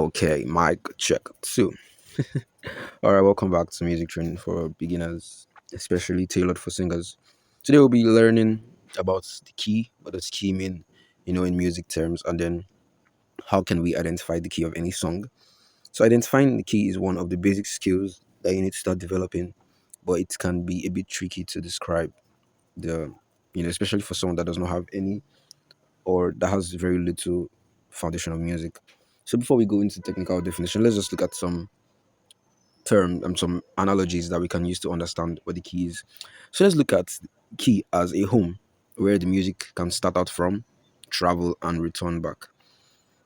Okay, mic check two. All right, welcome back to Music Training for Beginners, especially tailored for singers. Today we'll be learning about the key, what does key mean, in music terms, and then how can we identify the key of any song. So identifying the key is one of the basic skills that you need to start developing, but it can be a bit tricky to describe the, especially for someone that does not have any or that has very little foundation of music. So before we go into technical definition, let's just look at some analogies that we can use to understand what the key is. So let's look at key as a home where the music can start out from, travel and return back.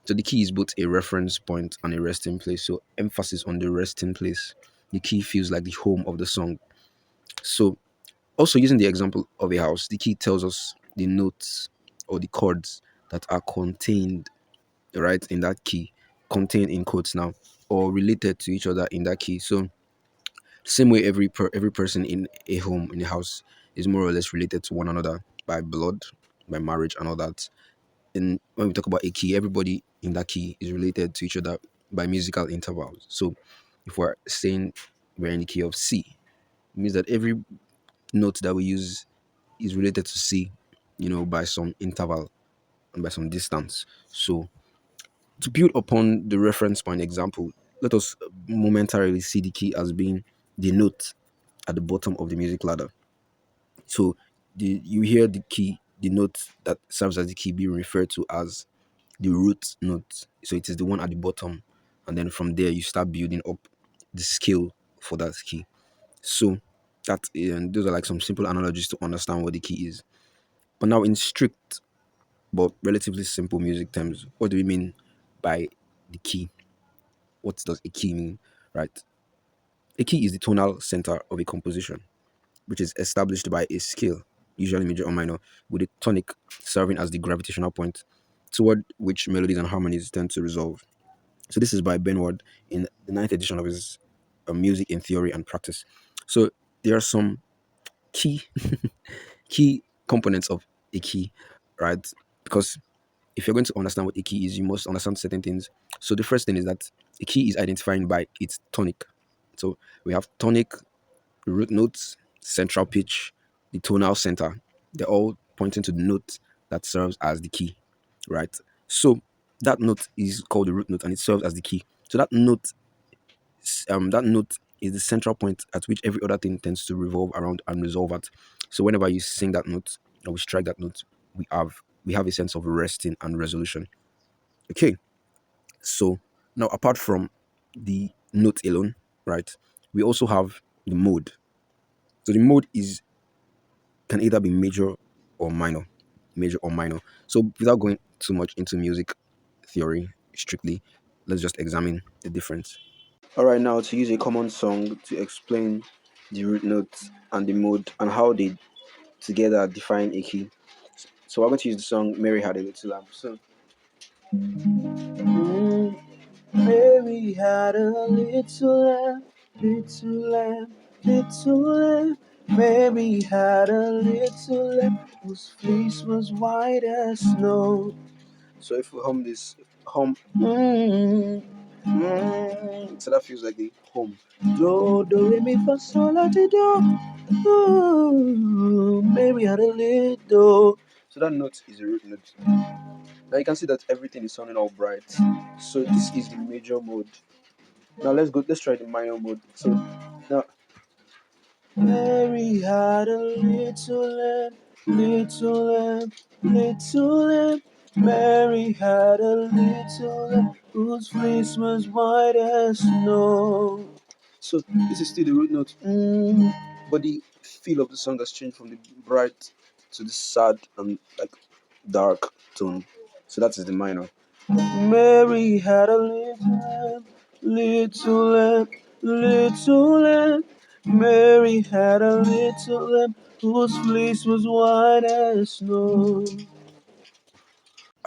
So the key is both a reference point and a resting place. So emphasis on the resting place. The key feels like the home of the song. So also using the example of a house, the key tells us the notes or the chords that are contained right in that key, contained in quotes now, or related to each other in that key. So same way every person in a home in a house is more or less related to one another by blood, by marriage and all that. And when we talk about a key, everybody in that key is related to each other by musical intervals. So if we're saying we're in the key of C, it means that every note that we use is related to C, by some interval and by some distance. So to build upon the reference point example, let us momentarily see the key as being the note at the bottom of the music ladder. So you hear the key, the note that serves as the key being referred to as the root note. So it is the one at the bottom, and then from there you start building up the scale for that key. So that and those are like some simple analogies to understand what the key is. But now in strict but relatively simple music terms, what do we mean by the key? What does a key mean? Right. A key is the tonal center of a composition, which is established by a scale, usually major or minor, with a tonic serving as the gravitational point toward which melodies and harmonies tend to resolve. So this is by Benward in the ninth edition of his Music in Theory and Practice. So there are some key key components of a key, right? Because if you're going to understand what a key is, you must understand certain things. So the first thing is that a key is identified by its tonic. So we have tonic, root notes, central pitch, the tonal center. They're all pointing to the note that serves as the key, right? So that note is called the root note and it serves as the key. So that note is the central point at which every other thing tends to revolve around and resolve at. So whenever you sing that note or we strike that note, we have a sense of resting and resolution. Okay. So now apart from the note alone, right, we also have the mode. So the mode is can either be major or minor. Major or minor. So without going too much into music theory strictly, let's just examine the difference. All right, now to use a common song to explain the root notes and the mode and how they together define a key. So we're going to use the song Mary Had a Little Lamb. So Mary had a little lamb, little lamb, little lamb. Mary had a little lamb whose fleece was white as snow. So if we hum this, hum, so that feels like the hum. Do, do, re, mi, fa, sol, la, ti, do. Ooh, Mary had a little. So that note is a root note. Now you can see that everything is sounding all bright. So this is the major mode. Now let's try the minor mode. So now Mary had a little lamb, little lamb, little lamb. Mary had a little lamb whose fleece was white as snow. So this is still the root note. But the feel of the song has changed from the bright to the sad and like dark tone. So that is the minor. Mary had a little lamb, little lamb, little lamb. Mary had a little lamb whose fleece was white as snow.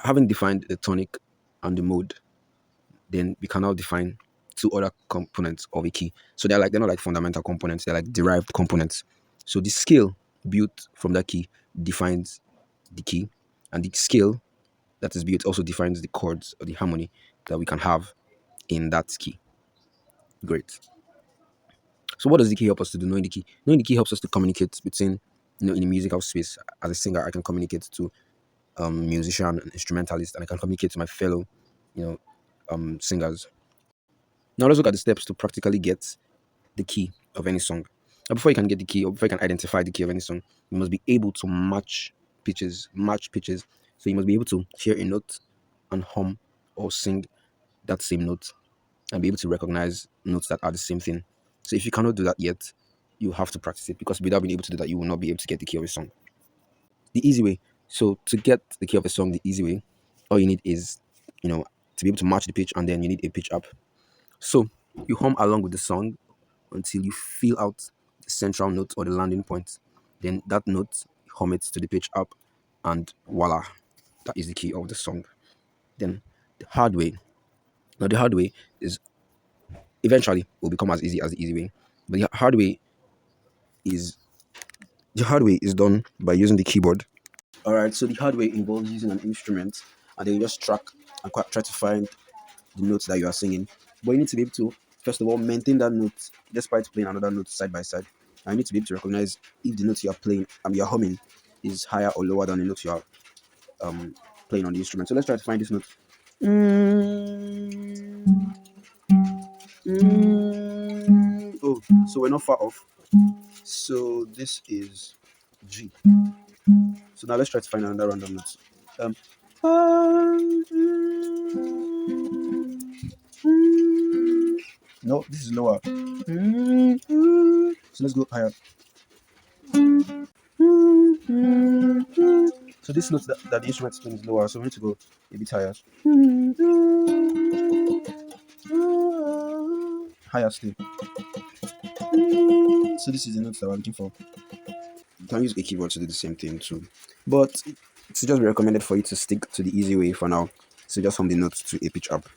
Having defined the tonic and the mode, then we can now define two other components of a key. So they're not like fundamental components, they're like derived components. So the scale built from that key defines the key, and the scale that is built also defines the chords or the harmony that we can have in that key. Great. So what does the key help us to do? Knowing the key. Knowing the key helps us to communicate between, in a musical space. As a singer, I can communicate to musician and instrumentalist, and I can communicate to my fellow, you know, singers. Now let's look at the steps to practically get the key of any song. Now, before you can get the key, or before you can identify the key of any song, you must be able to match pitches. Match pitches. So you must be able to hear a note and hum or sing that same note, and be able to recognize notes that are the same thing. So if you cannot do that yet, you have to practice it, because without being able to do that, you will not be able to get the key of a song. The easy way. So to get the key of a song the easy way, all you need is, to be able to match the pitch, and then you need a pitch up. So you hum along with the song until you feel out the central note or the landing point. Then that note, hum it to the pitch up, and voila, that is the key of the song. Then the hard way. Now the hard way is eventually will become as easy as the easy way. But is the hard way is done by using the keyboard. All right, so the hard way involves using an instrument, and then you just track and try to find the notes that you are singing. But you need to be able to, first of all, maintain that note despite playing another note side by side. And you need to be able to recognize if the note you are playing, you're humming, is higher or lower than the note you are um, playing on the instrument. So let's try to find this note. Oh, so we're not far off. So this is G. So now let's try to find another random note. Um, no, this is lower. So let's go higher. So this note that the instrument is playing is lower, so we need to go a bit higher. Higher still. So this is the note that we're looking for. You can use a keyboard to do the same thing too, but it's just recommended for you to stick to the easy way for now. So just hum the notes to a pitch up.